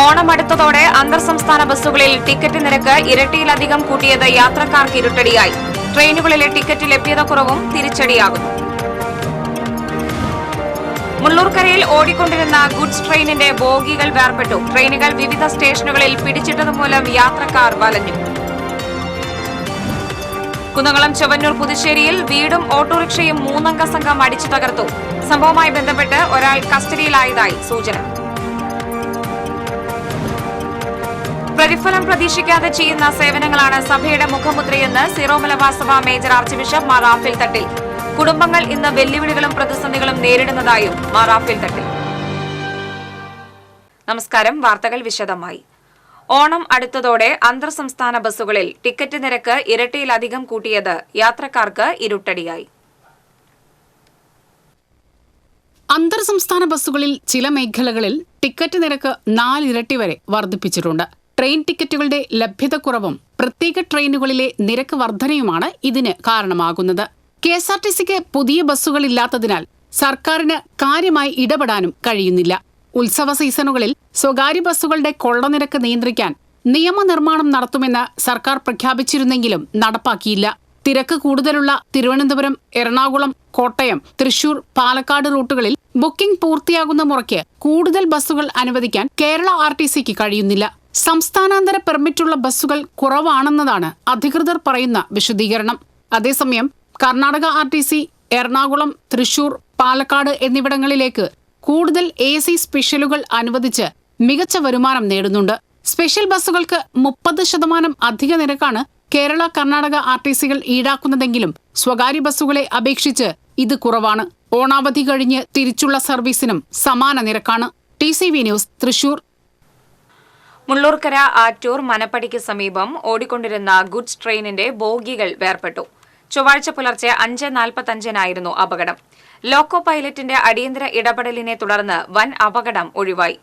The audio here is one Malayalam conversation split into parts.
ഓണം അടുത്തതോടെ അന്തർ സംസ്ഥാന ബസ്സുകളിൽ ടിക്കറ്റ് നിരക്ക് ഇരട്ടിയിലധികം കൂട്ടിയത് യാത്രക്കാർക്ക് ഇരുട്ടടിയായി. ട്രെയിനുകളിലെ ടിക്കറ്റ് ലഭ്യതക്കുറവും തിരിച്ചടിയാകുന്നു. മുള്ളൂർക്കരയിൽ ഓടിക്കൊണ്ടിരുന്ന ഗുഡ്സ് ട്രെയിനിന്റെ ബോഗികൾ വേർപെട്ടു. ട്രെയിനുകൾ വിവിധ സ്റ്റേഷനുകളിൽ പിടിച്ചിട്ടതുമൂലം യാത്രക്കാർ വലഞ്ഞു. കുന്നംകുളം ചൊവ്വന്നൂർ പുതുശ്ശേരിയിൽ വീടും ഓട്ടോറിക്ഷയും 3 അംഗ സംഘം അടിച്ചു തകർത്തു. സംഭവവുമായി ബന്ധപ്പെട്ട് ഒരാൾ കസ്റ്റഡിയിലായതായി സൂചന. പ്രതിഫലം പ്രതീക്ഷിക്കാതെ ചെയ്യുന്ന സേവനങ്ങളാണ് സഭയുടെ മുഖമുദ്രയെന്ന് സീറോ മലബാർ സഭ major archbishop Mar Raphael Thattil. കുടുംബങ്ങൾ ഇന്ന് വെല്ലുവിളികളും പ്രതിസന്ധികളും നേരിടുന്നതായും മാർ റാഫേൽ തട്ടിൽ. നമസ്കാരം. വാർത്തകൾ വിശദമായി. ഓണം അടുത്തതോടെ അന്തർ സംസ്ഥാന ബസ്സുകളിൽ ടിക്കറ്റ് നിരക്ക് ഇരട്ടിയിലധികം കൂട്ടിയത് യാത്രക്കാർക്ക് ഇരുട്ടടിയായി. അന്തർ സംസ്ഥാന ബസ്സുകളിൽ ചില മേഖലകളിൽ ടിക്കറ്റ് നിരക്ക് 4 ഇരട്ടി വരെ വർദ്ധിപ്പിച്ചിട്ടുണ്ട്. ട്രെയിൻ ടിക്കറ്റുകളുടെ ലഭ്യതക്കുറവും പ്രത്യേക ട്രെയിനുകളിലെ നിരക്ക് വർധനയുമാണ് ഇതിന് കാരണമാകുന്നത്. KSRTCക്ക് പുതിയ ബസ്സുകളില്ലാത്തതിനാൽ സർക്കാരിന് കാര്യമായി ഇടപെടാനും കഴിയുന്നില്ല. ഉത്സവ സീസണുകളിൽ സ്വകാര്യ ബസ്സുകളുടെ കൊള്ളനിരക്ക് നിയന്ത്രിക്കാൻ നിയമനിർമ്മാണം നടത്തുമെന്ന് സർക്കാർ പ്രഖ്യാപിച്ചിരുന്നെങ്കിലും നടപ്പാക്കിയില്ല. തിരക്ക് കൂടുതലുള്ള തിരുവനന്തപുരം, എറണാകുളം, കോട്ടയം, തൃശൂർ, പാലക്കാട് റൂട്ടുകളിൽ ബുക്കിംഗ് പൂർത്തിയാകുന്ന മുറയ്ക്ക് കൂടുതൽ ബസ്സുകൾ അനുവദിക്കാൻ കേരള RTCക്ക് കഴിയുന്നില്ല. സംസ്ഥാനാന്തര പെർമിറ്റുള്ള ബസ്സുകൾ കുറവാണെന്നതാണ് അധികൃതർ പറയുന്ന വിശദീകരണം. അതേസമയം കർണാടക RTC എറണാകുളം, തൃശൂർ, പാലക്കാട് എന്നിവിടങ്ങളിലേക്ക് കൂടുതൽ AC സ്പെഷ്യലുകൾ അനുവദിച്ച് മികച്ച വരുമാനം നേടുന്നുണ്ട്. സ്പെഷ്യൽ ബസ്സുകൾക്ക് 30% അധിക നിരക്കാണ് കേരള, കർണാടക RTCകൾ ഈടാക്കുന്നതെങ്കിലും സ്വകാര്യ ബസ്സുകളെ അപേക്ഷിച്ച് ഇത് കുറവാണ്. ഓണാവധി കഴിഞ്ഞ് തിരിച്ചുള്ള സർവീസിനും സമാന നിരക്കാണ്. TCV news, Thrissur. മുള്ളൂർക്കര ആറ്റൂർ മനപ്പടിക്ക് സമീപം ഓടിക്കൊണ്ടിരുന്ന ഗുഡ്സ് ട്രെയിനിന്റെ ബോഗികൾ വേർപെട്ടു. ചൊവ്വാഴ്ച പുലർച്ചെ 5:45 അപകടം. ലോക്കോ പൈലറ്റിന്റെ അടിയന്തര ഇടപെടലിനെ തുടർന്ന് വൻ അപകടം ഒഴിവായി.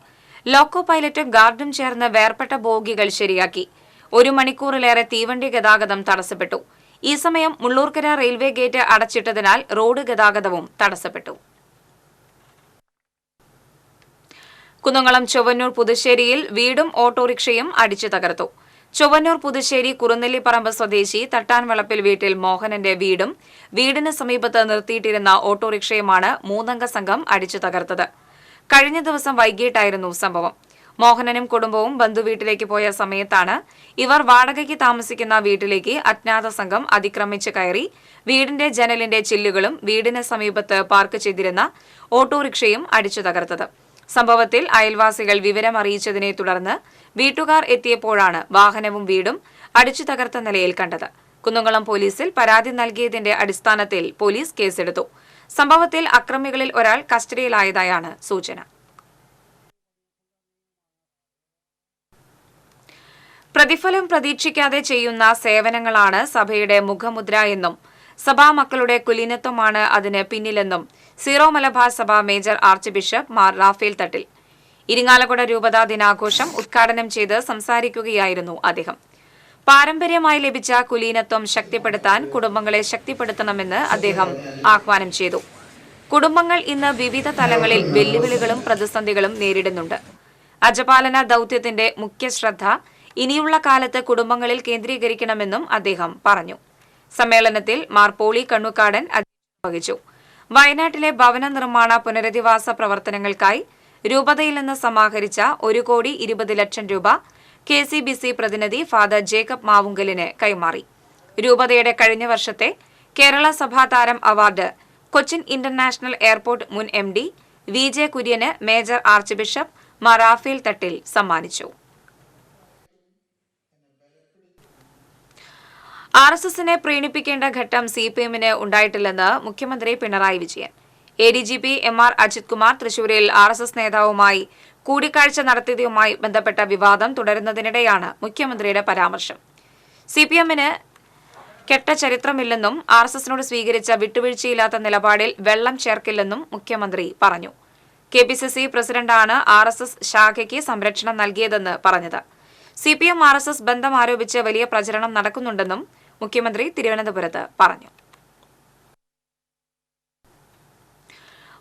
ലോക്കോ പൈലറ്റും ഗാർഡും ചേർന്ന് വേർപെട്ട ബോഗികൾ ശരിയാക്കി. 1 മണിക്കൂറിലേറെ തീവണ്ടി ഗതാഗതം തടസ്സപ്പെട്ടു. ഈ സമയം മുള്ളൂർക്കര റെയിൽവേ ഗേറ്റ് അടച്ചിട്ടതിനാൽ റോഡ് ഗതാഗതവും തടസ്സപ്പെട്ടു. കുന്നംകുളം ചൊവ്വന്നൂർ പുതുശ്ശേരിയിൽ വീടും ഓട്ടോറിക്ഷയും അടിച്ചു തകർത്തു. ചൊവ്വന്നൂർ പുതുശ്ശേരി കുറുനെല്ലിപ്പറമ്പ് സ്വദേശി തട്ടാൻവളപ്പിൽ വീട്ടിൽ മോഹനന്റെ വീടും വീടിന് സമീപത്ത് നിർത്തിയിട്ടിരുന്ന ഓട്ടോറിക്ഷയുമാണ് 3 അംഗ സംഘം അടിച്ചു തകർത്തത്. കഴിഞ്ഞ ദിവസം വൈകിട്ടായിരുന്നു സംഭവം. മോഹനനും കുടുംബവും ബന്ധുവീട്ടിലേക്ക് പോയ സമയത്താണ് ഇവർ വാടകയ്ക്ക് താമസിക്കുന്ന വീട്ടിലേക്ക് അജ്ഞാത സംഘം അതിക്രമിച്ച് കയറി വീടിന്റെ ജനലിന്റെ ചില്ലുകളും വീടിന് സമീപത്ത് പാർക്ക് ചെയ്തിരുന്ന ഓട്ടോറിക്ഷയും അടിച്ചു തകർത്തത്. സംഭവത്തിൽ അയൽവാസികൾ വിവരം അറിയിച്ചതിനെ തുടർന്ന് വീട്ടുകാർ എത്തിയപ്പോഴാണ് വാഹനവും വീടും അടിച്ചു തകർത്ത നിലയിൽ കണ്ടത്. കുന്നംകുളം പോലീസിൽ പരാതി നൽകിയതിന്റെ അടിസ്ഥാനത്തിൽ പോലീസ് കേസെടുത്തു. സംഭവത്തിൽ അക്രമികളിൽ ഒരാൾ കസ്റ്റഡിയിലായതായാണ് സൂചന. പ്രതിഫലം പ്രതീക്ഷിക്കാതെ ചെയ്യുന്ന സേവനങ്ങളാണ് സഭയുടെ മുഖമുദ്ര എന്നും സഭാമക്കളുടെ കുലീനത്വമാണ് അതിന് പിന്നിലെന്നും സീറോ മലബാർ സഭ major archbishop Mar Raphael Thattil. Irinjalakuda രൂപതാ ദിനാഘോഷം ഉദ്ഘാടനം ചെയ്ത് സംസാരിക്കുകയായിരുന്നു അദ്ദേഹം. പാരമ്പര്യമായി ലഭിച്ച കുലീനത്വം ശക്തിപ്പെടുത്താൻ കുടുംബങ്ങളെ ശക്തിപ്പെടുത്തണമെന്ന് അദ്ദേഹം ആഹ്വാനം ചെയ്തു. കുടുംബങ്ങൾ ഇന്ന് വിവിധ തലങ്ങളിൽ വെല്ലുവിളികളും പ്രതിസന്ധികളും നേരിടുന്നുണ്ട്. അജപാലന ദൌത്യത്തിന്റെ മുഖ്യ ശ്രദ്ധ ഇനിയുള്ള കാലത്ത് കുടുംബങ്ങളിൽ കേന്ദ്രീകരിക്കണമെന്നും അദ്ദേഹം പറഞ്ഞു. സമ്മേളനത്തിൽ മാർ പോളി കണ്ണുകാടൻ അധ്യക്ഷത വഹിച്ചു. വയനാട്ടിലെ ഭവന നിർമ്മാണ പുനരധിവാസ പ്രവർത്തനങ്ങൾക്കായി രൂപതയിൽ നിന്ന് സമാഹരിച്ച 1,20,00,000 രൂപ KCBC പ്രതിനിധി ഫാദർ ജേക്കബ് മാവുങ്കലിന് കൈമാറി. രൂപതയുടെ കഴിഞ്ഞ വർഷത്തെ കേരള സഭാതാരം അവാർഡ് കൊച്ചിൻ ഇന്റർനാഷണൽ എയർപോർട്ട് മുൻ MD VJ കുര്യന് major archbishop Mar Raphael Thattil സമ്മാനിച്ചു. RSSനെ പ്രീണിപ്പിക്കേണ്ട ഘട്ടം CPMന് ഉണ്ടായിട്ടില്ലെന്ന് മുഖ്യമന്ത്രി പിണറായി വിജയൻ. ADGP MR അജിത് കുമാർ തൃശൂരിൽ RSS നേതാവുമായി കൂടിക്കാഴ്ച നടത്തിയതുമായി ബന്ധപ്പെട്ട വിവാദം തുടരുന്നതിനിടെയാണ് മുഖ്യമന്ത്രിയുടെ പരാമർശം. CPMന് കെട്ട ചരിത്രമില്ലെന്നും RSSനോട് സ്വീകരിച്ച വിട്ടുവീഴ്ചയില്ലാത്ത നിലപാടിൽ വെള്ളം ചേർക്കില്ലെന്നും മുഖ്യമന്ത്രി പറഞ്ഞു. KPCC പ്രസിഡന്റാണ് RSS ശാഖയ്ക്ക് സംരക്ഷണം നൽകിയതെന്ന് പറഞ്ഞത്. CPM RSS ബന്ധം ആരോപിച്ച് വലിയ പ്രചരണം നടക്കുന്നുണ്ടെന്നും മുഖ്യമന്ത്രി തിരുവനന്തപുരത്ത് പറഞ്ഞു.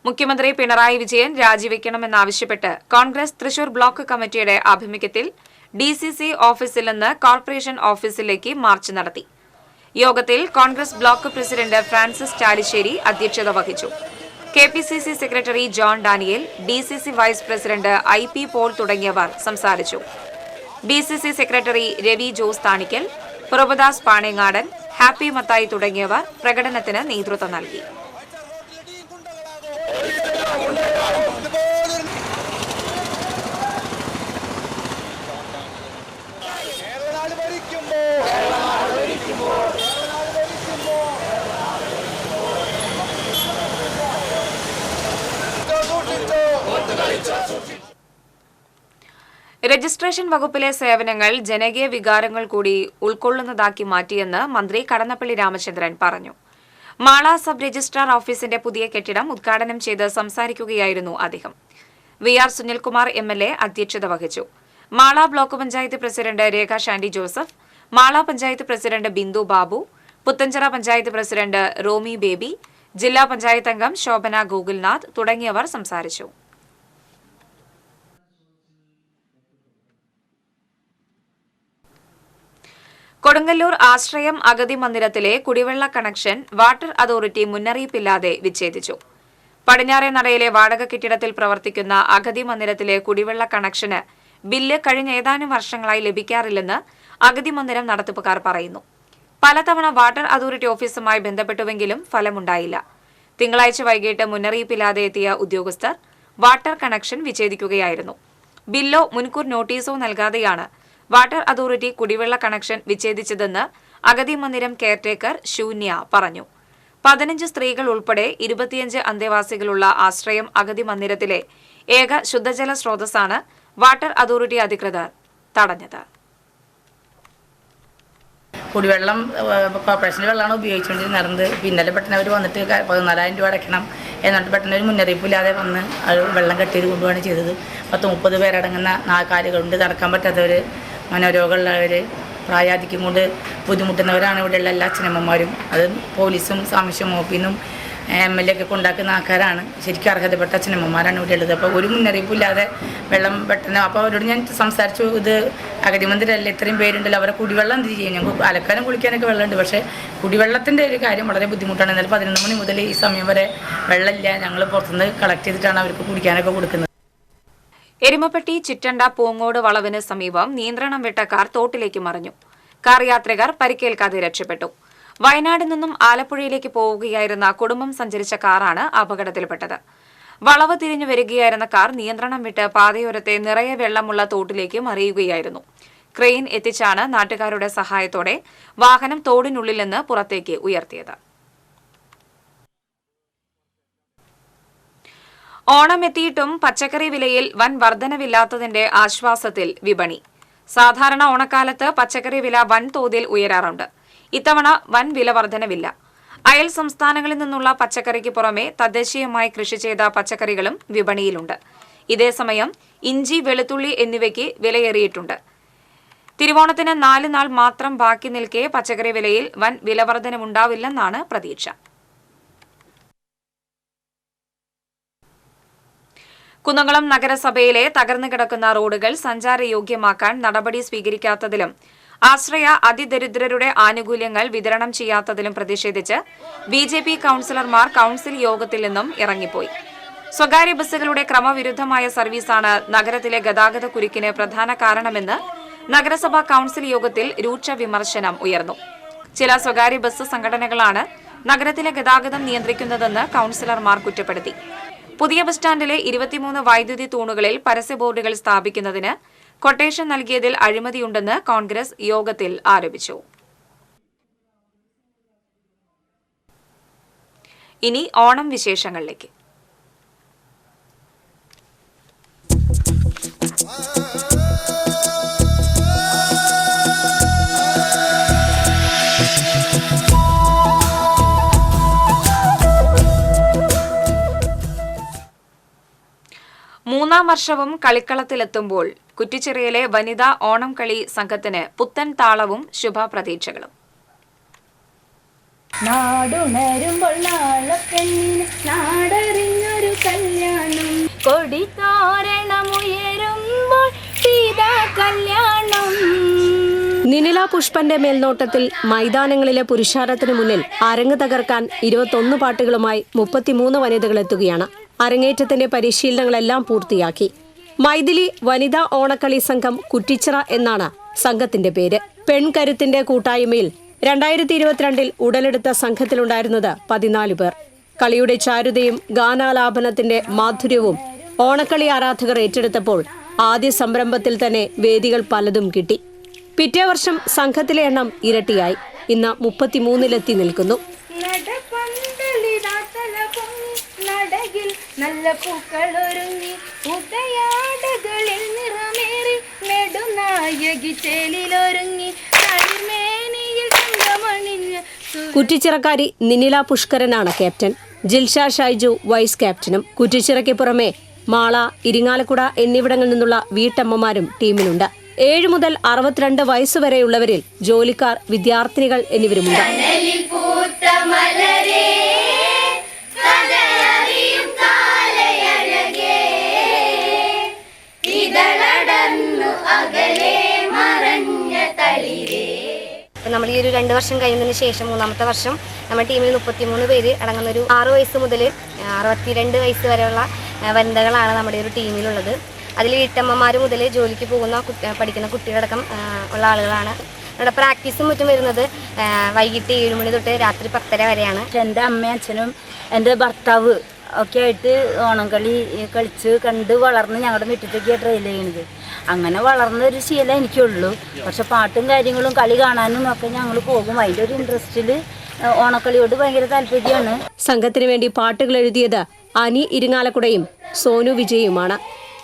മുഖ്യമന്ത്രി പിണറായി വിജയൻ രാജിവെക്കണമെന്നാവശ്യപ്പെട്ട് കോൺഗ്രസ് തൃശൂർ ബ്ലോക്ക് കമ്മിറ്റിയുടെ ആഭിമുഖ്യത്തിൽ ഡിസിസി ഓഫീസിൽ നിന്ന് കോർപ്പറേഷൻ ഓഫീസിലേക്ക് മാർച്ച് നടത്തി. യോഗത്തിൽ കോൺഗ്രസ് ബ്ലോക്ക് പ്രസിഡന്റ് ഫ്രാൻസിസ് ചാലിശ്ശേരി അധ്യക്ഷത വഹിച്ചു. KPCC secretary John Daniel, DCC vice president IP Paul തുടങ്ങിയവർ സംസാരിച്ചു. ഡിസിസി സെക്രട്ടറി രവി ജോസ് താണിക്കൽ, പ്രഭുദാസ് പാണേങ്ങാടൻ, ഹാപ്പി മത്തായി തുടങ്ങിയവർ പ്രകടനത്തിന് നേതൃത്വം നൽകി. രജിസ്ട്രേഷൻ വകുപ്പിലെ സേവനങ്ങൾ ജനകീയ വികാരങ്ങൾ കൂടി ഉൾക്കൊള്ളുന്നതാക്കി മാറ്റിയെന്ന് മന്ത്രി കടന്നപ്പള്ളി രാമചന്ദ്രൻ പറഞ്ഞു. മാള സബ് രജിസ്ട്രാർ ഓഫീസിന്റെ പുതിയ കെട്ടിടം ഉദ്ഘാടനം ചെയ്ത് സംസാരിക്കുകയായിരുന്നു അദ്ദേഹം. VR സുനിൽകുമാർ MLA അധ്യക്ഷത വഹിച്ചു. Mala block panchayat president Rekha Shandy Joseph, Mala panchayat president Bindu Babu, Puthenchira panchayat president Romy Baby, ജില്ലാ പഞ്ചായത്ത് അംഗം ശോഭന ഗോകുൽനാഥ് തുടങ്ങിയവർ സംസാരിച്ചു. കൊടുങ്ങല്ലൂർ ആശ്രയം അഗതി മന്ദിരത്തിലെ കുടിവെള്ള കണക്ഷൻ വാട്ടർ അതോറിറ്റി മുന്നറിയിപ്പില്ലാതെ വിച്ഛേദിച്ചു. പടിഞ്ഞാറേ നടയിലെ വാടക കെട്ടിടത്തിൽ പ്രവർത്തിക്കുന്ന അഗതി മന്ദിരത്തിലെ കുടിവെള്ള കണക്ഷന് ബില്ല് കഴിഞ്ഞ ഏതാനും വർഷങ്ങളായി ലഭിക്കാറില്ലെന്ന് അഗതി മന്ദിരം നടത്തിപ്പുകാർ പറയുന്നു. പലതവണ വാട്ടർ അതോറിറ്റി ഓഫീസുമായി ബന്ധപ്പെട്ടുവെങ്കിലും ഫലമുണ്ടായില്ല. തിങ്കളാഴ്ച വൈകിട്ട് മുന്നറിയിപ്പില്ലാതെ എത്തിയ ഉദ്യോഗസ്ഥർ വാട്ടർ കണക്ഷൻ വിച്ഛേദിക്കുകയായിരുന്നു. ബില്ലോ മുൻകൂർ നോട്ടീസോ നൽകാതെയാണ് വാട്ടർ അതോറിറ്റി കുടിവെള്ള കണക്ഷൻ വിച്ഛേദിച്ചതെന്ന് അഗതി മന്ദിരം കെയർടേക്കർ ശൂന്യ പറഞ്ഞു. 15 സ്ത്രീകൾ ഉൾപ്പെടെ 25 അന്തേവാസികളുള്ള ആശ്രയം അഗതി മന്ദിരത്തിലെ ഏക ശുദ്ധജല സ്രോതസ്സാണ് വാട്ടർ അതോറിറ്റി അധികൃതർ തടഞ്ഞത്. കുടിവെള്ളം കോർപ്പറേഷൻ്റെ വെള്ളമാണ് ഉപയോഗിച്ചുകൊണ്ടിരുന്നത്. പിന്നലെ പെട്ടെന്ന് അവർ വന്നിട്ട് 14,000 രൂപ അടയ്ക്കണം എന്നിട്ട് പെട്ടെന്ന് ഒരു മുന്നറിയിപ്പില്ലാതെ വന്ന് അത് വെള്ളം കട്ട് ചെയ്ത് കൊണ്ടുപോവാണ് ചെയ്തത്. 10-30 പേരടങ്ങുന്ന 4 കാലുകളുണ്ട്, നടക്കാൻ പറ്റാത്തവർ, മനോരോഗമുള്ളവർ, പ്രായാധിക്യം കൊണ്ട് ബുദ്ധിമുട്ടുന്നവരാണ് ഇവിടെയുള്ള എല്ലാ അച്ഛനമ്മമാരും. അത് പോലീസും സാമൂഹ്യ വകുപ്പിനും MLA ഒക്കെ കൊണ്ടാക്കുന്ന ആൾക്കാരാണ്. ശരിക്കും അർഹതപ്പെട്ട അച്ഛനമ്മമാരാണ് ഇവിടെ ഉള്ളത്. അപ്പോൾ ഒരു മുന്നറിയിപ്പില്ലാതെ വെള്ളം പെട്ടെന്ന്, അപ്പോൾ അവരോട് ഞാൻ സംസാരിച്ചു, ഇത് അഗതി മന്ദിരമല്ല, ഇത്രയും പേരുണ്ടല്ലോ, അവരെ കുടിവെള്ളം എന്ത് ചെയ്യും? ഞങ്ങൾക്ക് അലക്കാനും കുളിക്കാനൊക്കെ വെള്ളമുണ്ട്, പക്ഷേ കുടിവെള്ളത്തിൻ്റെ ഒരു കാര്യം വളരെ ബുദ്ധിമുട്ടാണ്. എന്നാൽ 11 മണി മുതൽ ഈ സമയം വരെ വെള്ളമില്ല. ഞങ്ങൾ പുറത്തുനിന്ന് കളക്ട് ചെയ്തിട്ടാണ് അവർക്ക് കുടിക്കാനൊക്കെ കൊടുക്കുന്നത്. എരുമപ്പെട്ടി ചിറ്റണ്ട പൂങ്ങോട് വളവിന് സമീപം നിയന്ത്രണം വിട്ട കാർ തോട്ടിലേക്ക് മറിഞ്ഞു. കാർ യാത്രികർ പരിക്കേൽക്കാതെ രക്ഷപ്പെട്ടു. വയനാട് നിന്നും ആലപ്പുഴയിലേക്ക് പോവുകയായിരുന്ന കുടുംബം സഞ്ചരിച്ച കാറാണ് അപകടത്തിൽപ്പെട്ടത്. വളവ് തിരിഞ്ഞു വരികയായിരുന്ന കാർ നിയന്ത്രണം വിട്ട് പാതയോരത്തെ നിറയെ വെള്ളമുള്ള തോട്ടിലേക്ക് മറിയുകയായിരുന്നു. ക്രെയിൻ എത്തിച്ചാണ് നാട്ടുകാരുടെ സഹായത്തോടെ വാഹനം തോടിനുള്ളിൽ നിന്ന് പുറത്തേക്ക് ഉയർത്തിയത്. ഓണം എത്തിയിട്ടും പച്ചക്കറി വിലയിൽ വൻ വർധനവില്ലാത്തതിന്റെ ആശ്വാസത്തിൽ വിപണി. സാധാരണ ഓണക്കാലത്ത് പച്ചക്കറി വില വൻതോതിൽ ഉയരാറുണ്ട്. ഇത്തവണ വൻ വില വർധനവില്ല. അയൽ സംസ്ഥാനങ്ങളിൽ നിന്നുള്ള പച്ചക്കറിക്ക് പുറമെ തദ്ദേശീയമായി കൃഷി ചെയ്ത പച്ചക്കറികളും വിപണിയിലുണ്ട്. ഇതേസമയം ഇഞ്ചി, വെളുത്തുള്ളി എന്നിവയ്ക്ക് വിലയേറിയിട്ടുണ്ട്. തിരുവോണത്തിന് 4 നാൾ മാത്രം ബാക്കി നിൽക്കെ പച്ചക്കറി വിലയിൽ വൻ വിലവർധനവുണ്ടാവില്ലെന്നാണ് പ്രതീക്ഷ. കുന്നംകുളം നഗരസഭയിലെ തകർന്നു കിടക്കുന്ന റോഡുകൾ സഞ്ചാരയോഗ്യമാക്കാൻ നടപടി സ്വീകരിക്കാത്തതിലും ആശ്രയ അതിദരിദ്രരുടെ ആനുകൂല്യങ്ങൾ വിതരണം ചെയ്യാത്തതിലും പ്രതിഷേധിച്ച് BJP കൌൺസിലർമാർ കൌൺസിൽ യോഗത്തിൽ നിന്നും ഇറങ്ങിപ്പോയി. സ്വകാര്യ ബസ്സുകളുടെ ക്രമവിരുദ്ധമായ സർവീസാണ് നഗരത്തിലെ ഗതാഗത കുരുക്കിന് പ്രധാന കാരണമെന്ന് നഗരസഭാ കൌൺസിൽ യോഗത്തിൽ രൂക്ഷ വിമർശനം ഉയർന്നു. ചില സ്വകാര്യ ബസ് സംഘടനകളാണ് നഗരത്തിലെ ഗതാഗതം നിയന്ത്രിക്കുന്നതെന്ന് കൌൺസിലർമാർ കുറ്റപ്പെടുത്തി. പുതിയ ബസ് സ്റ്റാൻഡിലെ 23 വൈദ്യുതി തൂണുകളിൽ പരസ്യ ബോർഡുകൾ സ്ഥാപിക്കുന്നതിന് കൊട്ടേഷൻ നൽകിയതിൽ അഴിമതിയുണ്ടെന്ന് കോൺഗ്രസ് യോഗത്തിൽ ആരോപിച്ചു. ഇനി ഓണം വിശേഷങ്ങളിലേക്ക്. മൂന്നാം വർഷവും കളിക്കളത്തിലെത്തുമ്പോൾ കുറ്റിച്ചിറയിലെ വനിതാ ഓണം കളി സംഘത്തിന് പുത്തൻ താളവും ശുഭപ്രതീക്ഷകളും. നാടുണരുമ്പോൾ നാളപ്പെണ്ണിന് നാടറിഞ്ഞൊരു കൊടിത്തോരണമുയരുമ്പോൾ സീതാ കല്യാണം. നിനില പുഷ്പന്റെ മേൽനോട്ടത്തിൽ മൈതാനങ്ങളിലെ പുരുഷാരത്തിന് മുന്നിൽ അരങ്ങ് തകർക്കാൻ 21 പാട്ടുകളുമായി 33 വനിതകൾ എത്തുകയാണ്. അരങ്ങേറ്റത്തിന്റെ പരിശീലനങ്ങളെല്ലാം പൂർത്തിയാക്കി. മൈഥിലി വനിതാ ഓണക്കളി സംഘം കുറ്റിച്ചിറ എന്നാണ് സംഘത്തിന്റെ പേര്. പെൺകരുത്തിന്റെ കൂട്ടായ്മയിൽ 2022 ഉടലെടുത്ത സംഘത്തിലുണ്ടായിരുന്നത് 14 പേർ. കളിയുടെ ചാരുതയും ഗാനാലാപനത്തിന്റെ മാധുര്യവും ഓണക്കളി ആരാധകർ ഏറ്റെടുത്തപ്പോൾ ആദ്യ സംരംഭത്തിൽ തന്നെ വേദികൾ പലതും കിട്ടി. പിറ്റേ വർഷം സംഘത്തിലെ എണ്ണം ഇരട്ടിയായി. ഇന്ന് 33-ലെത്തി നിൽക്കുന്നു. നല്ല പൂക്കളൊരുങ്ങി ഉദയാടകളിൽ നിറമേറി നെടുനായകി ചേലിലൊരുങ്ങി തളിർമേനിയിൽ തങ്കമണിഞ്ഞ്. കുറ്റിച്ചിറക്കാരി നിനില പുഷ്കരനാണ് ക്യാപ്റ്റൻ. ജിൽഷ ഷൈജു വൈസ് ക്യാപ്റ്റനും. കുറ്റിച്ചിറയ്ക്ക് പുറമെ മാള, ഇരിങ്ങാലക്കുട എന്നിവിടങ്ങളിൽ നിന്നുള്ള വീട്ടമ്മമാരും ടീമിലുണ്ട്. 7 മുതൽ 62 വയസ്സുവരെയുള്ളവരിൽ ജോലിക്കാർ, വിദ്യാർത്ഥിനികൾ എന്നിവരുമുണ്ട്. നമ്മൾ ഈ ഒരു 2 വർഷം കഴിയുന്നതിന് ശേഷം 3ാമത്തെ വർഷം നമ്മുടെ ടീമിൽ 33 പേര് അടങ്ങുന്ന ഒരു 6 വയസ്സ് മുതൽ 62 വയസ്സ് വരെയുള്ള വനിതകളാണ് നമ്മുടെ ഒരു ടീമിലുള്ളത്. അതിൽ വീട്ടമ്മമാർ മുതൽ ജോലിക്ക് പോകുന്ന പഠിക്കുന്ന കുട്ടികളടക്കം ഉള്ള ആളുകളാണ്. നമ്മുടെ പ്രാക്ടീസും മറ്റും വരുന്നത് വൈകിട്ട് 7 മണി തൊട്ട് രാത്രി 10:30 വരെയാണ്. എൻ്റെ അമ്മയും അച്ഛനും എൻ്റെ ഭർത്താവ് ഒക്കെ ആയിട്ട് ഓണംകളി കളിച്ച് കണ്ട് വളർന്ന് ഞങ്ങളുടെ മുറ്റത്തേക്കാണ് ട്രെയിൽ ചെയ്യുന്നത്. അങ്ങനെ വളർന്നൊരു ശീലം എനിക്കുള്ളൂ. പക്ഷെ പാട്ടും കാര്യങ്ങളും കളി കാണാനും ഒക്കെ ഞങ്ങൾ പോകും. അതിൻ്റെ ഒരു ഇൻട്രസ്റ്റിൽ ഓണക്കളിയോട് ഭയങ്കര താല്പര്യമാണ്. സംഘത്തിന് വേണ്ടി പാട്ടുകൾ എഴുതിയത് അനി ഇരിങ്ങാലക്കുടയും സോനു വിജയുമാണ്.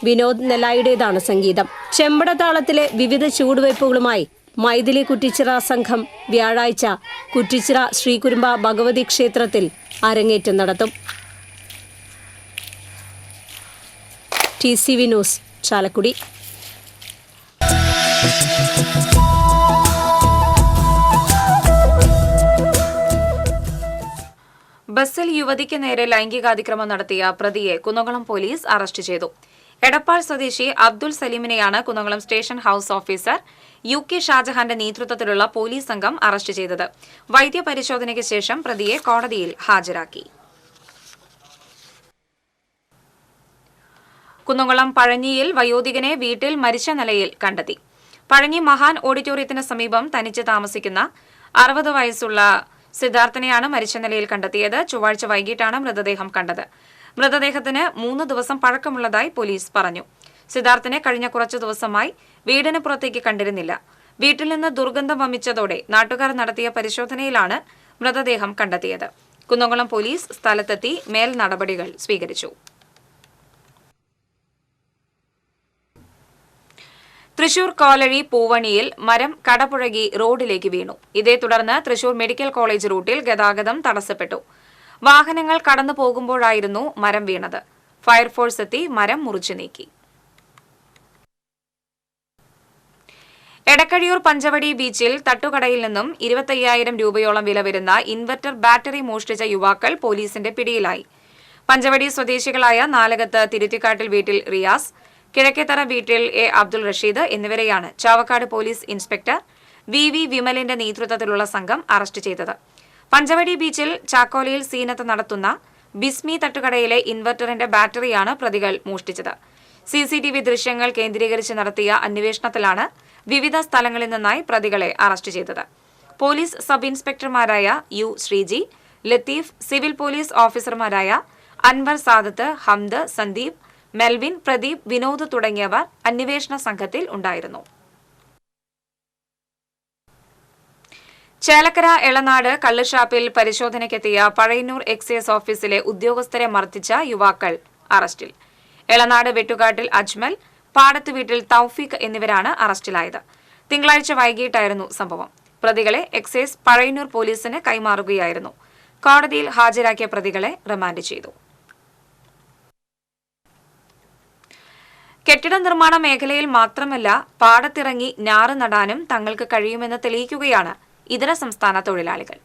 വിനോദ് നെല്ലായുടേതാണ് സംഗീതം. ചെമ്പടത്താളത്തിലെ വിവിധ ചുവടുവയ്പ്പുകളുമായി മൈഥിലി കുറ്റിച്ചിറ സംഘം വ്യാഴാഴ്ച കുറ്റിച്ചിറ ശ്രീകുരുമ്പ ഭഗവതി ക്ഷേത്രത്തിൽ അരങ്ങേറ്റം നടത്തും. TCV news, Chalakudy. ബസ്സിൽ യുവതിക്ക് നേരെ ലൈംഗികാതിക്രമം നടത്തിയ പ്രതിയെ കുന്നംകുളം പോലീസ് അറസ്റ്റ് ചെയ്തു. എടപ്പാൾ സ്വദേശി അബ്ദുൾ സലീമിനെയാണ് Kunnamkulam station house officer UK ഷാജഹാന്റെ നേതൃത്വത്തിലുള്ള പോലീസ് സംഘം അറസ്റ്റ് ചെയ്തത്. വൈദ്യപരിശോധനയ്ക്ക് ശേഷം പ്രതിയെ കോടതിയിൽ ഹാജരാക്കി. കുന്നംകുളം പഴഞ്ഞിയിൽ വയോധികനെ വീട്ടിൽ മരിച്ച നിലയിൽ കണ്ടെത്തി. പഴഞ്ഞി മഹാൻ ഓഡിറ്റോറിയത്തിന് സമീപം തനിച്ച് താമസിക്കുന്ന 60 വയസ്സുള്ള സിദ്ധാർത്ഥനെയാണ് മരിച്ച നിലയിൽ കണ്ടെത്തിയത്. ചൊവ്വാഴ്ച വൈകിട്ടാണ് മൃതദേഹം കണ്ടത്. മൃതദേഹത്തിന് 3 ദിവസം പഴക്കമുള്ളതായി പോലീസ് പറഞ്ഞു. സിദ്ധാർത്ഥനെ കഴിഞ്ഞ കുറച്ചു ദിവസമായി വീടിന് പുറത്തേക്ക് കണ്ടിരുന്നില്ല. വീട്ടിൽ നിന്ന് ദുർഗന്ധം വമിച്ചതോടെ നാട്ടുകാർ നടത്തിയ പരിശോധനയിലാണ് മൃതദേഹം കണ്ടെത്തിയത്. കുന്നംകുളം പോലീസ് സ്ഥലത്തെത്തി മേൽ നടപടികൾ സ്വീകരിച്ചു. തൃശൂർ കോലഴി പൂവണിയിൽ മരം കടപുഴകി റോഡിലേക്ക് വീണു. ഇതേ തുടർന്ന് തൃശൂർ മെഡിക്കൽ കോളേജ് റൂട്ടിൽ ഗതാഗതം തടസ്സപ്പെട്ടു. വാഹനങ്ങൾ കടന്നു പോകുമ്പോഴായിരുന്നു മരം വീണത്. ഫയർഫോഴ്സ് എത്തി മരം മുറിച്ചു നീക്കി. എടക്കഴിയൂർ പഞ്ചവടി ബീച്ചിൽ തട്ടുകടയിൽ നിന്നും 25,000 രൂപയോളം വില വരുന്ന ഇൻവെർട്ടർ ബാറ്ററി മോഷ്ടിച്ച യുവാക്കൾ പോലീസിന്റെ പിടിയിലായി. പഞ്ചവടി സ്വദേശികളായ നാലകത്ത് തിരുത്തിക്കാട്ടിൽ വീട്ടിൽ റിയാസ്, കിഴക്കേത്തറ വീട്ടിൽ A. അബ്ദുൾ റഷീദ് എന്നിവരെയാണ് ചാവക്കാട് പോലീസ് ഇൻസ്പെക്ടർ VV വിമലിന്റെ നേതൃത്വത്തിലുള്ള സംഘം അറസ്റ്റ് ചെയ്തത്. പഞ്ചവടി ബീച്ചിൽ ചാക്കോലയിൽ സീനത്ത് നടത്തുന്ന ബിസ്മി തട്ടുകടയിലെ ഇൻവെർട്ടറിന്റെ ബാറ്ററിയാണ് പ്രതികൾ മോഷ്ടിച്ചത്. CCTV ദൃശ്യങ്ങൾ കേന്ദ്രീകരിച്ച് നടത്തിയ അന്വേഷണത്തിലാണ് വിവിധ സ്ഥലങ്ങളിൽ നിന്നായി പ്രതികളെ അറസ്റ്റ് ചെയ്തത്. പോലീസ് സബ് ഇൻസ്പെക്ടർമാരായ U. Sreeji, Latheef, civil police ഓഫീസർമാരായ അൻവർ സാദത്ത്, ഹംദ്, സന്ദീപ്, മെൽവിൻ, പ്രദീപ്, വിനോദ് തുടങ്ങിയവർ അന്വേഷണ സംഘത്തിൽ ഉണ്ടായിരുന്നു. ചേലക്കര എളനാട് കള്ളുഷാപ്പിൽ പരിശോധനയ്ക്കെത്തിയ പഴയന്നൂർ എക്സൈസ് ഓഫീസിലെ ഉദ്യോഗസ്ഥരെ മർദ്ദിച്ച യുവാക്കൾ അറസ്റ്റിൽ. എളനാട് വെട്ടുകാട്ടിൽ അജ്മൽ, പാടത്ത് വീട്ടിൽ തൌഫീഖ് എന്നിവരാണ് അറസ്റ്റിലായത്. തിങ്കളാഴ്ച വൈകിട്ടായിരുന്നു സംഭവം. പ്രതികളെ എക്സൈസ് പഴയന്നൂർ പോലീസിന് കൈമാറുകയായിരുന്നു. കോടതിയിൽ ഹാജരാക്കിയ പ്രതികളെ റിമാൻഡ് ചെയ്തു. കെട്ടിട നിർമ്മാണ മേഖലയിൽ മാത്രമല്ല പാടത്തിറങ്ങി ഞാറ് നടാനും തങ്ങൾക്ക് കഴിയുമെന്ന് തെളിയിക്കുകയാണ് ഇതര സംസ്ഥാന തൊഴിലാളികൾ.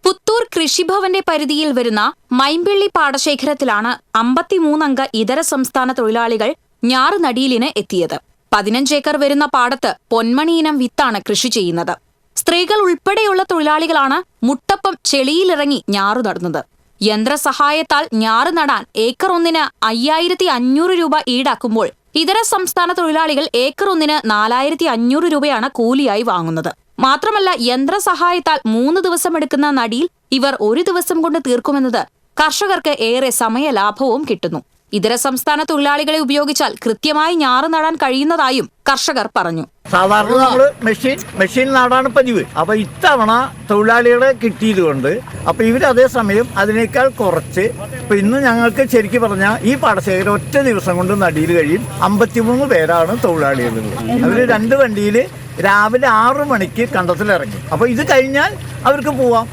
പുത്തൂർ കൃഷിഭവന്റെ പരിധിയിൽ വരുന്ന മൈമ്പിള്ളി പാടശേഖരത്തിലാണ് 53 അംഗ ഇതര സംസ്ഥാന തൊഴിലാളികൾ ഞാറുനടീലിന് എത്തിയത്. 15 ഏക്കർ വരുന്ന പാടത്ത് പൊന്മണി ഇനം വിത്താണ് കൃഷി ചെയ്യുന്നത്. സ്ത്രീകൾ ഉൾപ്പെടെയുള്ള തൊഴിലാളികളാണ് മുട്ടപ്പം ചെളിയിലിറങ്ങി ഞാറു നടുന്നത്. യന്ത്രസഹായത്താൽ ഞാറ് നടാൻ ഏക്കർ ഒന്നിന് 5500 രൂപ ഈടാക്കുമ്പോൾ ഇതര സംസ്ഥാന തൊഴിലാളികൾ ഏക്കർ ഒന്നിന് 4500 രൂപയാണ് കൂലിയായി വാങ്ങുന്നത്. മാത്രമല്ല, യന്ത്രസഹായത്താൽ 3 ദിവസമെടുക്കുന്ന നടിയിൽ ഇവർ 1 ദിവസം കൊണ്ട് തീർക്കുമെന്നത് കർഷകർക്ക് ഏറെ സമയലാഭവും കിട്ടുന്നു. ഇതര സംസ്ഥാന തൊഴിലാളികളെ ഉപയോഗിച്ചാൽ കൃത്യമായി ഞാറ് നടാൻ കഴിയുന്നതായും കർഷകർ പറഞ്ഞു. സാധാരണ നമ്മള് മെഷീൻ നാടാണ് പതിവ്. അപ്പൊ ഇത്തവണ തൊഴിലാളികളെ കിട്ടിയത് കൊണ്ട് അപ്പൊ ഇവർ അതേസമയം അതിനേക്കാൾ കുറച്ച് ഇപ്പൊ ഇന്ന് ഞങ്ങൾക്ക് ശരിക്കും പറഞ്ഞാൽ ഈ പാടശേഖരം ഒറ്റ ദിവസം കൊണ്ട് നടിയിൽ കഴിയും. 53 പേരാണ് തൊഴിലാളികളുള്ളത്. അവര് 2 വണ്ടിയിൽ രാവിലെ 6 മണിക്ക് കണ്ടത്തിലിറങ്ങി. അപ്പൊ ഇത് കഴിഞ്ഞാൽ അവർക്ക് പോവാം.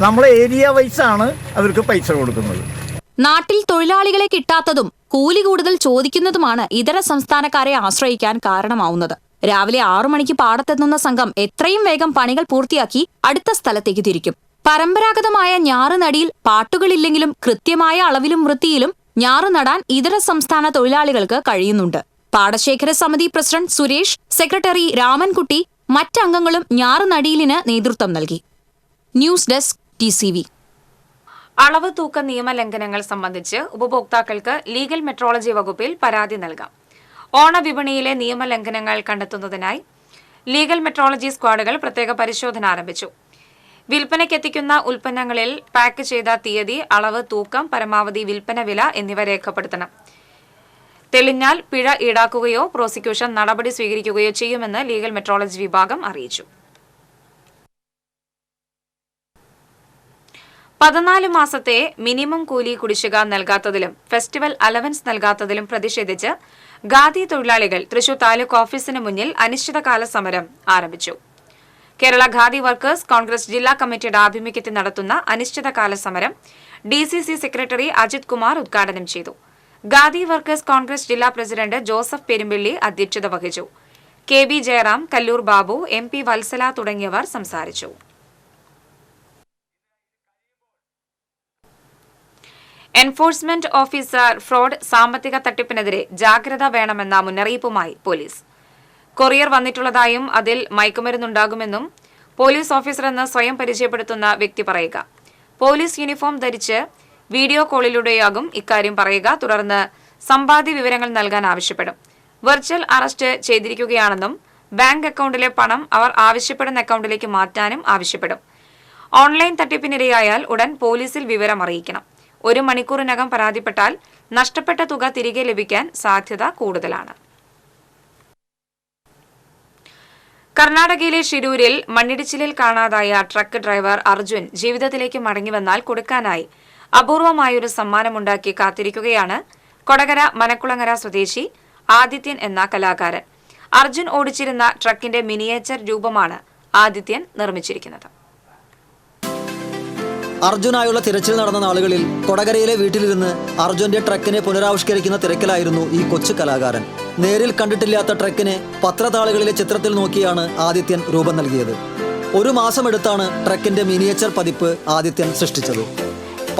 നമ്മളെ ഏരിയ വൈസാണ് അവർക്ക് പൈസ കൊടുക്കുന്നത്. നാട്ടിൽ തൊഴിലാളികളെ കിട്ടാത്തതും കൂലി കൂടുതൽ ചോദിക്കുന്നതുമാണ് ഇതര സംസ്ഥാനക്കാരെ ആശ്രയിക്കാൻ കാരണമാവുന്നത്. രാവിലെ 6 മണിക്ക് പാടത്തെത്തുന്ന സംഘം എത്രയും വേഗം പണികൾ പൂർത്തിയാക്കി അടുത്ത സ്ഥലത്തേക്ക് തിരിക്കും. പരമ്പരാഗതമായ ഞാറുനടിയിൽ പാട്ടുകളില്ലെങ്കിലും കൃത്യമായ അളവിലും വൃത്തിയിലും ഞാറ് നടാൻ ഇതര സംസ്ഥാന തൊഴിലാളികൾക്ക് കഴിയുന്നുണ്ട്. പാടശേഖര സമിതി പ്രസിഡന്റ് സുരേഷ്, സെക്രട്ടറി രാമൻകുട്ടി, മറ്റംഗങ്ങളും ഞാറുനടീലിന് നേതൃത്വം നൽകി. News desk TCV. അളവ് തൂക്ക നിയമലംഘനങ്ങൾ സംബന്ധിച്ച് ഉപഭോക്താക്കൾക്ക് ലീഗൽ മെട്രോളജി വകുപ്പിൽ പരാതി നൽകാം. ഓണവിപണിയിലെ നിയമലംഘനങ്ങൾ കണ്ടെത്തുന്നതിനായി ലീഗൽ മെട്രോളജി സ്ക്വാഡുകൾ പ്രത്യേക പരിശോധന ആരംഭിച്ചു. വിൽപ്പനയ്ക്കെത്തിക്കുന്ന ഉൽപ്പന്നങ്ങളിൽ പാക്ക് ചെയ്ത തീയതി, അളവ്, തൂക്കം, പരമാവധി വിൽപ്പന വില എന്നിവ രേഖപ്പെടുത്തണം. തെളിഞ്ഞാൽ പിഴ ഈടാക്കുകയോ പ്രോസിക്യൂഷൻ നടപടി സ്വീകരിക്കുകയോ ചെയ്യുമെന്ന് ലീഗൽ മെട്രോളജി വിഭാഗം അറിയിച്ചു. 14 മാസത്തെ മിനിമം കൂലി കുടിശ്ശിക നൽകാത്തതിലും ഫെസ്റ്റിവൽ അലവൻസ് നൽകാത്തതിലും പ്രതിഷേധിച്ച് ഖാദി തൊഴിലാളികൾ തൃശൂർ താലൂക്ക് ഓഫീസിന് മുന്നിൽ അനിശ്ചിതകാല സമരം ആരംഭിച്ചു. കേരള ഖാദി വർക്കേഴ്സ് കോൺഗ്രസ് ജില്ലാ കമ്മിറ്റിയുടെ ആഭിമുഖ്യത്തിൽ നടത്തുന്ന അനിശ്ചിതകാല സമരം DCC സെക്രട്ടറി അജിത് കുമാർ ഉദ്ഘാടനം ചെയ്തു. ഖാദി വർക്കേഴ്സ് കോൺഗ്രസ് ജില്ലാ പ്രസിഡന്റ് ജോസഫ് പെരുമ്പിള്ളി അധ്യക്ഷത വഹിച്ചു. KB ജയറാം, കല്ലൂർ ബാബു, MP വത്സല തുടങ്ങിയവർ സംസാരിച്ചു. എൻഫോഴ്സ്മെന്റ് ഓഫീസർ ഫ്രോഡ്, സാമ്പത്തിക തട്ടിപ്പിനെതിരെ ജാഗ്രത വേണമെന്ന മുന്നറിയിപ്പുമായി പോലീസ്. കൊറിയർ വന്നിട്ടുള്ളതായും അതിൽ മയക്കുമരുന്നുണ്ടാകുമെന്നും പോലീസ് ഓഫീസറെന്ന് സ്വയം പരിചയപ്പെടുത്തുന്ന വ്യക്തി പറയുക. പോലീസ് യൂണിഫോം ധരിച്ച് വീഡിയോ കോളിലൂടെയാകും ഇക്കാര്യം പറയുക. തുടർന്ന് സമ്പാദ്യ വിവരങ്ങൾ നൽകാൻ ആവശ്യപ്പെടും. വെർച്വൽ അറസ്റ്റ് ചെയ്തിരിക്കുകയാണെന്നും ബാങ്ക് അക്കൗണ്ടിലെ പണം അവർ ആവശ്യപ്പെടുന്ന അക്കൗണ്ടിലേക്ക് മാറ്റാനും ആവശ്യപ്പെടും. ഓൺലൈൻ തട്ടിപ്പിനിരയായാൽ ഉടൻ പോലീസിൽ വിവരം അറിയിക്കണം. 1 മണിക്കൂറിനകം പരാതിപ്പെട്ടാൽ നഷ്ടപ്പെട്ട തുക തിരികെ ലഭിക്കാൻ സാധ്യത കൂടുതലാണ്. കർണാടകയിലെ ഷിരൂരിൽ മണ്ണിടിച്ചിലിൽ കാണാതായ ട്രക്ക് ഡ്രൈവർ അർജുൻ ജീവിതത്തിലേക്ക് മടങ്ങിവന്നാൽ കൊടുക്കാനായി അപൂർവമായൊരു സമ്മാനമുണ്ടാക്കി കാത്തിരിക്കുകയാണ് കൊടകര മനക്കുളങ്ങര സ്വദേശി ആദിത്യൻ എന്ന കലാകാരൻ. അർജുൻ ഓടിച്ചിരുന്ന ട്രക്കിന്റെ മിനിയേച്ചർ രൂപമാണ് ആദിത്യൻ നിർമ്മിച്ചിരിക്കുന്നത്. അർജുനായുള്ള തിരച്ചിൽ നടന്ന നാളുകളിൽ കൊടകരയിലെ വീട്ടിലിരുന്ന് അർജുന്റെ ട്രക്കിനെ പുനരാവിഷ്കരിക്കുന്ന തിരക്കിലായിരുന്നു ഈ കൊച്ചു കലാകാരൻ. നേരിൽ കണ്ടിട്ടില്ലാത്ത ട്രക്കിനെ പത്രതാളുകളിലെ ചിത്രത്തിൽ നോക്കിയാണ് ആദിത്യൻ രൂപം നൽകിയത്. 1 മാസമെടുത്താണ് ട്രക്കിന്റെ മിനിയേച്ചർ പതിപ്പ് ആദിത്യൻ സൃഷ്ടിച്ചത്.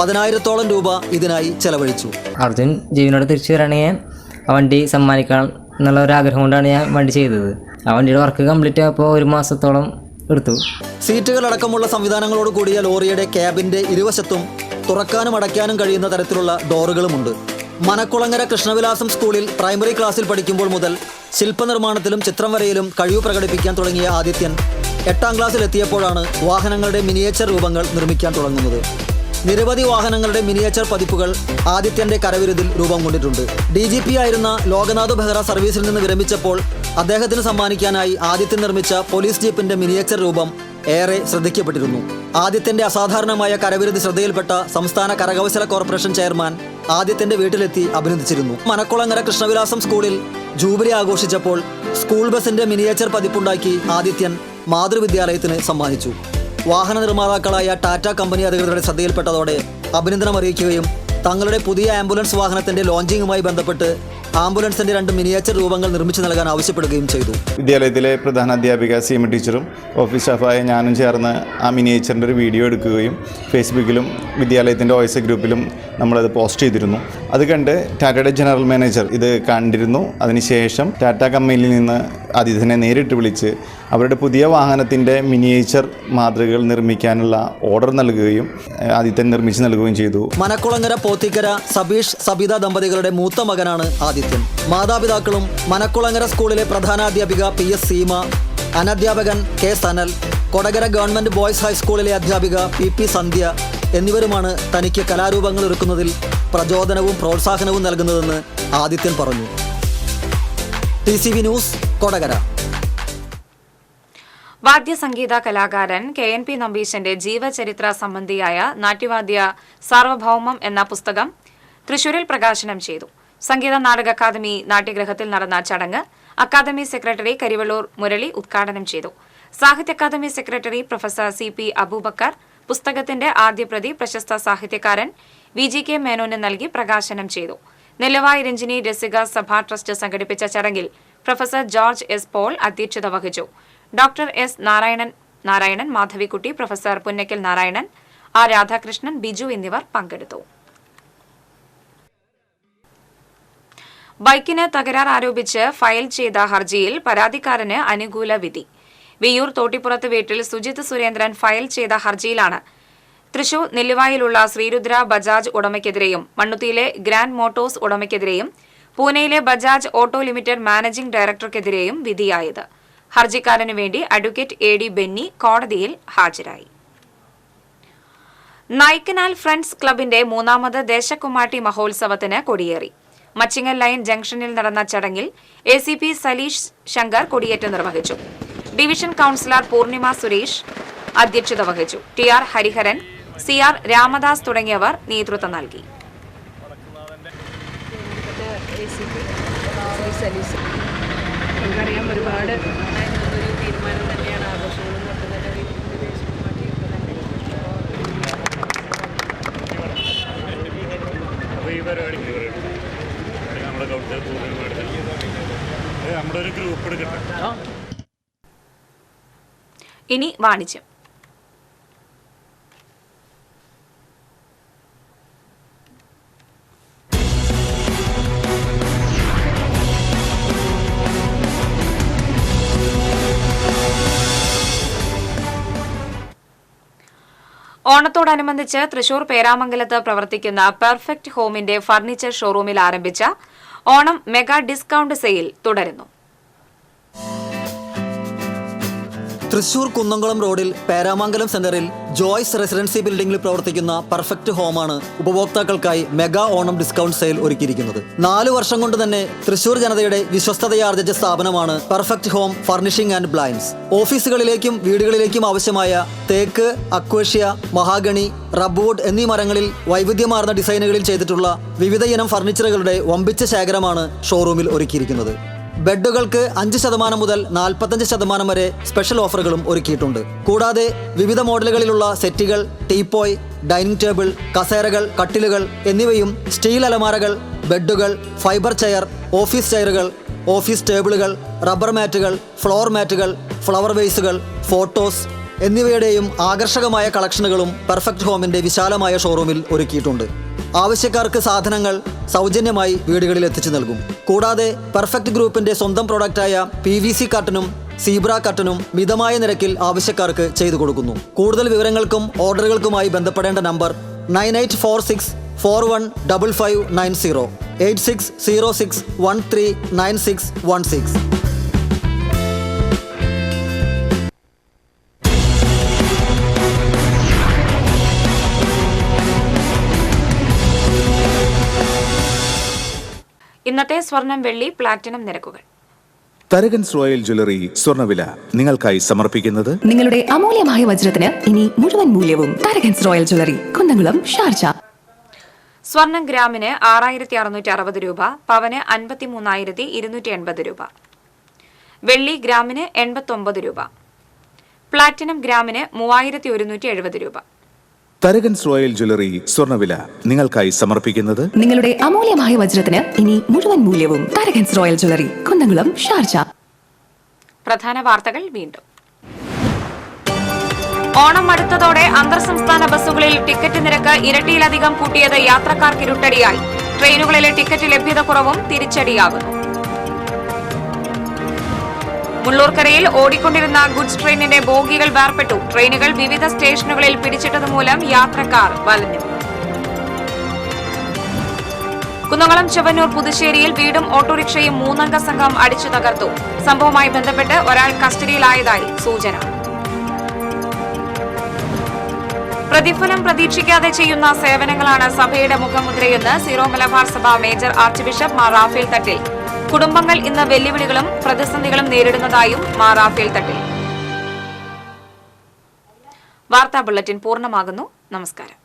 10,000-ഓളം രൂപ ഇതിനായി ചെലവഴിച്ചു. അർജുൻ ജീവനോട് തിരിച്ചു വരാണെങ്കിൽ ആ വണ്ടി സമ്മാനിക്കണം എന്നുള്ള ഒരു ആഗ്രഹം കൊണ്ടാണ് ഞാൻ വണ്ടി ചെയ്തത്. ആ വണ്ടിയുടെ വർക്ക് കംപ്ലീറ്റ് ആയപ്പോൾ 1 മാസത്തോളം എടുത്തു. സീറ്റുകളടക്കമുള്ള സംവിധാനങ്ങളോട് കൂടിയ ലോറിയുടെ ക്യാബിന്റെ ഇരുവശത്തും തുറക്കാനും അടയ്ക്കാനും കഴിയുന്ന തരത്തിലുള്ള ഡോറുകളുമുണ്ട്. മനക്കുളങ്ങര കൃഷ്ണവിലാസം സ്കൂളിൽ പ്രൈമറി ക്ലാസ്സിൽ പഠിക്കുമ്പോൾ മുതൽ ശില്പനിർമ്മാണത്തിലും ചിത്രം വരയിലും കഴിവ് പ്രകടിപ്പിക്കാൻ തുടങ്ങിയ ആദിത്യൻ 8ാം ക്ലാസ്സിലെത്തിയപ്പോഴാണ് വാഹനങ്ങളുടെ മിനിയേച്ചർ രൂപങ്ങൾ നിർമ്മിക്കാൻ തുടങ്ങുന്നത്. നിരവധി വാഹനങ്ങളുടെ മിനിയേച്ചർ പതിപ്പുകൾ ആദിത്യന്റെ കരവിരുതിൽ രൂപം കൊണ്ടിട്ടുണ്ട്. DGP ആയിരുന്ന ലോകനാഥ് ബെഹ്റ സർവീസിൽ നിന്ന് വിരമിച്ചപ്പോൾ അദ്ദേഹത്തിന് സമ്മാനിക്കാനായി ആദിത്യൻ നിർമ്മിച്ച പോലീസ് ജീപ്പിന്റെ മിനിയേച്ചർ രൂപം ഏറെ ശ്രദ്ധിക്കപ്പെട്ടിരുന്നു. ആദിത്യന്റെ അസാധാരണമായ കരവിരുതി ശ്രദ്ധയിൽപ്പെട്ട സംസ്ഥാന കരകൗശല കോർപ്പറേഷൻ ചെയർമാൻ ആദിത്യന്റെ വീട്ടിലെത്തി അഭിനന്ദിച്ചിരുന്നു. മനക്കുളങ്ങര കൃഷ്ണവിലാസം സ്കൂളിൽ ജൂബിലി ആഘോഷിച്ചപ്പോൾ സ്കൂൾ ബസിന്റെ മിനിയേച്ചർ പതിപ്പുണ്ടാക്കി ആദിത്യൻ മാതൃവിദ്യാലയത്തിന് സമ്മാനിച്ചു. വാഹന നിർമ്മാതാക്കളായ ടാറ്റ കമ്പനി അധികൃതരുടെ ശ്രദ്ധയിൽപ്പെട്ടതോടെ അഭിനന്ദനം അറിയിക്കുകയും തങ്ങളുടെ പുതിയ ആംബുലൻസ് വാഹനത്തിന്റെ ലോഞ്ചിങ്ങുമായി ബന്ധപ്പെട്ട് ആംബുലൻസിന്റെ 2 മിനിയേച്ചർ രൂപങ്ങൾ നിർമ്മിച്ചു നൽകാൻ ആവശ്യപ്പെടുകയും ചെയ്തു. വിദ്യാലയത്തിലെ പ്രധാന അധ്യാപിക സീമ ടീച്ചറും ഓഫീസ് സ്റ്റാഫായ ഞാനും ചേർന്ന് ആ മിനിയേച്ചറിൻ്റെ ഒരു വീഡിയോ എടുക്കുകയും ഫേസ്ബുക്കിലും വിദ്യാലയത്തിൻ്റെ OS ഗ്രൂപ്പിലും നമ്മളത് പോസ്റ്റ് ചെയ്തിരുന്നു. അത് കണ്ട് ടാറ്റയുടെ ജനറൽ മാനേജർ ഇത് കണ്ടിരുന്നു. അതിനുശേഷം ടാറ്റ കമ്പനിയിൽ നിന്ന് ആദിത്യനെ നേരിട്ട് വിളിച്ച് അവരുടെ പുതിയ വാഹനത്തിൻ്റെ മിനിയേച്ചർ മാതൃകകൾ നിർമ്മിക്കാനുള്ള ഓർഡർ നൽകുകയും ആദിത്യൻ നിർമ്മിച്ച് നൽകുകയും ചെയ്തു. മനക്കുളങ്ങര പോത്തിക്കര സബീഷ് സബിത ദമ്പതികളുടെ മൂത്ത മകനാണ് ആദിത്യൻ. മാതാപിതാക്കളും മനക്കുളങ്ങര സ്കൂളിലെ പ്രധാനാധ്യാപിക PS സീമ, അനധ്യാപകൻ K Sanal, Kodakara government boys ഹൈസ്കൂളിലെ അധ്യാപിക PP സന്ധ്യ എന്നിവരുമാണ് തനിക്ക് കലാരൂപങ്ങൾ ഒരുക്കുന്നതിൽ പ്രചോദനവും പ്രോത്സാഹനവും നൽകുന്നതെന്ന് ആദിത്യൻ പറഞ്ഞു. TCV news, Kodakara. വാദ്യസംഗീത കലാകാരൻ KNP നമ്പീശന്റെ ജീവചരിത്ര സംബന്ധിയായ നാട്യവാദ്യ സാർവഭൗമം എന്ന പുസ്തകം തൃശൂരിൽ പ്രകാശനം ചെയ്തു. സംഗീത നാടക അക്കാദമി നാട്യഗ്രഹത്തിൽ നടന്ന ചടങ്ങ് അക്കാദമി സെക്രട്ടറി കരിവള്ളൂർ മുരളി ഉദ്ഘാടനം ചെയ്തു. Sahitya Akademi secretary professor CP Aboobacker പുസ്തകത്തിന്റെ ആദ്യ പ്രതി പ്രശസ്ത സാഹിത്യകാരൻ VGK മേനോന് നൽകി പ്രകാശനം ചെയ്തു. നെല്ലുവായി രഞ്ജിനി രസിക സഭാ ട്രസ്റ്റ് സംഘടിപ്പിച്ച ചടങ്ങിൽ പ്രൊഫസർ ജോർജ് S. പോൾ അധ്യക്ഷത വഹിച്ചു. Doctor S. Narayanan, Madhavikutty, professor Punnakkal Narayanan, R. Radhakrishnan, Biju എന്നിവർ പങ്കെടുത്തു. ബൈക്കിന് തകരാർ ആരോപിച്ച് ഫയൽ ചെയ്ത ഹർജിയിൽ പരാതിക്കാരന് അനുകൂല വിധി. വിയ്യൂർ തോട്ടിപ്പുറത്ത് വീട്ടിൽ സുജിത് സുരേന്ദ്രൻ ഫയൽ ചെയ്ത ഹർജിയിലാണ് തൃശൂർ നെല്ലുവായിലുള്ള ശ്രീരുദ്ര ബജാജ് ഉടമയ്ക്കെതിരെയും മണ്ണുത്തിയിലെ ഗ്രാൻഡ് മോട്ടോഴ്സ് ഉടമയ്ക്കെതിരെയും പൂനെയിലെ ബജാജ് ഓട്ടോ ലിമിറ്റഡ് മാനേജിംഗ് ഡയറക്ടർക്കെതിരെയും വിധിയായത്. ഹർജിക്കാരനു വേണ്ടി അഡ്വക്കേറ്റ് AD ബെന്നി കോടതിയിൽ ഹാജരായി. നായ്ക്കനാൽ ഫ്രണ്ട്സ് ക്ലബിന്റെ 3ാമത് ദേശക്കുമാട്ടി മഹോത്സവത്തിന് കൊടിയേറി. മച്ചിങ്ങൽ ലൈൻ ജംഗ്ഷനിൽ നടന്ന ചടങ്ങിൽ ACP സലീഷ് ശങ്കർ കൊടിയേറ്റ് നിർവഹിച്ചു. ഡിവിഷൻ കൌൺസിലർ പൂർണിമ സുരേഷ് അധ്യക്ഷത വഹിച്ചു. TR ഹരിഹരൻ, CR രാമദാസ് തുടങ്ങിയവർ നേതൃത്വം നൽകി. ഒരുപാട് തീരുമാനം തന്നെയാണ് ആഘോഷങ്ങളും ഇനി വാണിജ്യം. ഓണത്തോടനുബന്ധിച്ച് തൃശൂർ പേരാമംഗലത്ത് പ്രവർത്തിക്കുന്ന പെർഫെക്റ്റ് ഹോമിന്റെ ഫർണിച്ചർ ഷോറൂമിൽ ആരംഭിച്ച ഓണം മെഗാ ഡിസ്കൌണ്ട് സെയിൽ തുടരുന്നു. തൃശൂർ കുന്നംകുളം റോഡിൽ പേരാമംഗലം സെന്ററിൽ ജോയ്സ് റെസിഡൻസി ബിൽഡിംഗിൽ പ്രവർത്തിക്കുന്ന പെർഫെക്റ്റ് ഹോമാണ് ഉപഭോക്താക്കൾക്കായി മെഗാ ഓണം ഡിസ്കൗണ്ട് സെയിൽ ഒരുക്കിയിരിക്കുന്നത്. 4 വർഷം കൊണ്ട് തന്നെ തൃശൂർ ജനതയുടെ വിശ്വസ്തതയാർജിച്ച സ്ഥാപനമാണ് perfect home furnishing and blinds. ഓഫീസുകളിലേക്കും വീടുകളിലേക്കും ആവശ്യമായ തേക്ക്, അക്വേഷ്യ, മഹാഗണി, റബ്വുഡ് എന്നീ മരങ്ങളിൽ വൈവിധ്യമാർന്ന ഡിസൈനുകളിൽ ചെയ്തിട്ടുള്ള വിവിധ ഇനം ഫർണിച്ചറുകളുടെ വമ്പിച്ച ശേഖരമാണ് ഷോറൂമിൽ ഒരുക്കിയിരിക്കുന്നത്. ബെഡുകൾക്ക് 5% മുതൽ 45% വരെ സ്പെഷ്യൽ ഓഫറുകളും ഒരുക്കിയിട്ടുണ്ട്. കൂടാതെ വിവിധ മോഡലുകളിലുള്ള സെറ്റുകൾ, ടീപ്പോയ്, ഡൈനിങ് ടേബിൾ, കസേരകൾ, കട്ടിലുകൾ എന്നിവയും സ്റ്റീൽ അലമാരകൾ, ബെഡുകൾ, ഫൈബർ ചെയർ, ഓഫീസ് ചെയറുകൾ, ഓഫീസ് ടേബിളുകൾ, റബ്ബർ മാറ്റുകൾ, ഫ്ലോർ മാറ്റുകൾ, ഫ്ലവർ വേസുകൾ, ഫോട്ടോസ് എന്നിവയുടെയും ആകർഷകമായ കളക്ഷനുകളും പെർഫെക്റ്റ് ഹോമിന്റെ വിശാലമായ ഷോറൂമിൽ ഒരുക്കിയിട്ടുണ്ട്. ആവശ്യക്കാർക്ക് സാധനങ്ങൾ സൗജന്യമായി വീടുകളിൽ എത്തിച്ചു നൽകും. കൂടാതെ പെർഫെക്റ്റ് ഗ്രൂപ്പിന്റെ സ്വന്തം പ്രോഡക്റ്റായ PVC കർട്ടനും സീബ്ര കർട്ടനും മിതമായ നിരക്കിൽ ആവശ്യക്കാർക്ക് ചെയ്തു കൊടുക്കുന്നു. കൂടുതൽ വിവരങ്ങൾക്കും ഓർഡറുകൾക്കുമായി ബന്ധപ്പെടേണ്ട നമ്പർ 9846415590 8606139616. ഇന്നത്തെ സ്വർണം, വെള്ളി, പ്ലാറ്റിനം നിരക്കുകൾ. തരകൻസ് റോയൽ ജ്വല്ലറി സ്വർണ്ണവില നിങ്ങൾക്കായി സമർപ്പിക്കുന്നത് നിങ്ങളുടെ അമൂല്യമായ വജ്രത്തിന് ഇനി മുഴുവൻ മൂല്യവും Tharakans royal jewellery, Kunnamkulam, Sharjah. സ്വർണം ഗ്രാമിന് 6660 രൂപ, പവന് 53,280 രൂപ. വെള്ളി ഗ്രാമിന് 89 രൂപ. പ്ലാറ്റിനം ഗ്രാമിന് 3170 രൂപ. തരകൻസ് റോയൽ ജ്വല്ലറി സ്വർണ്ണവില നിങ്ങൾക്കായി സമർപ്പിക്കുന്നത് നിങ്ങളുടെ അമൂല്യമായ വജ്രത്തിന് ഇനി മുഴുവൻ മൂല്യവും Tharakans royal jewellery, Kunnamkulam, Sharjah. പ്രധാന വാർത്തകൾ വീണ്ടും. ഓണം അടുത്തതോടെ അന്തർ സംസ്ഥാന ബസ്സുകളിൽ ടിക്കറ്റ് നിരക്ക് ഇരട്ടിയിലധികം കൂട്ടിയത് യാത്രക്കാർക്ക് ഇരുട്ടടിയായി. ട്രെയിനുകളിലെ ടിക്കറ്റ് ലഭ്യത കുറവും തിരിച്ചടിയാകുന്നു. മുള്ളൂർക്കരയിൽ ഓടിക്കൊണ്ടിരുന്ന ഗുഡ്സ് ട്രെയിനിന്റെ ബോഗികൾ വേർപെട്ടു. ട്രെയിനുകൾ വിവിധ സ്റ്റേഷനുകളിൽ പിടിച്ചിട്ടതുമൂലം യാത്രക്കാർ വലഞ്ഞു. കുന്നംകുളം ചവന്നൂർ പുതുശ്ശേരിയിൽ വീടും ഓട്ടോറിക്ഷയും 3 അംഗ സംഘം അടിച്ചു തകർത്തു. സംഭവവുമായി ബന്ധപ്പെട്ട് ഒരാൾ കസ്റ്റഡിയിലായതായി സൂചന. പ്രതിഫലം പ്രതീക്ഷിക്കാതെ ചെയ്യുന്ന സേവനങ്ങളാണ് സഭയുടെ മുഖമുദ്രയെന്ന് സീറോ മലബാർ സഭ major archbishop Mar Raphael Thattil. കുടുംബങ്ങൾ ഇന്ന് വെല്ലുവിളികളും പ്രതിസന്ധികളും നേരിടുന്നതായും മാർ റാഫേൽ തട്ടിൽ. വാർത്താ ബുള്ളറ്റിൻ പൂർണ്ണമാകുന്നു. നമസ്കാരം.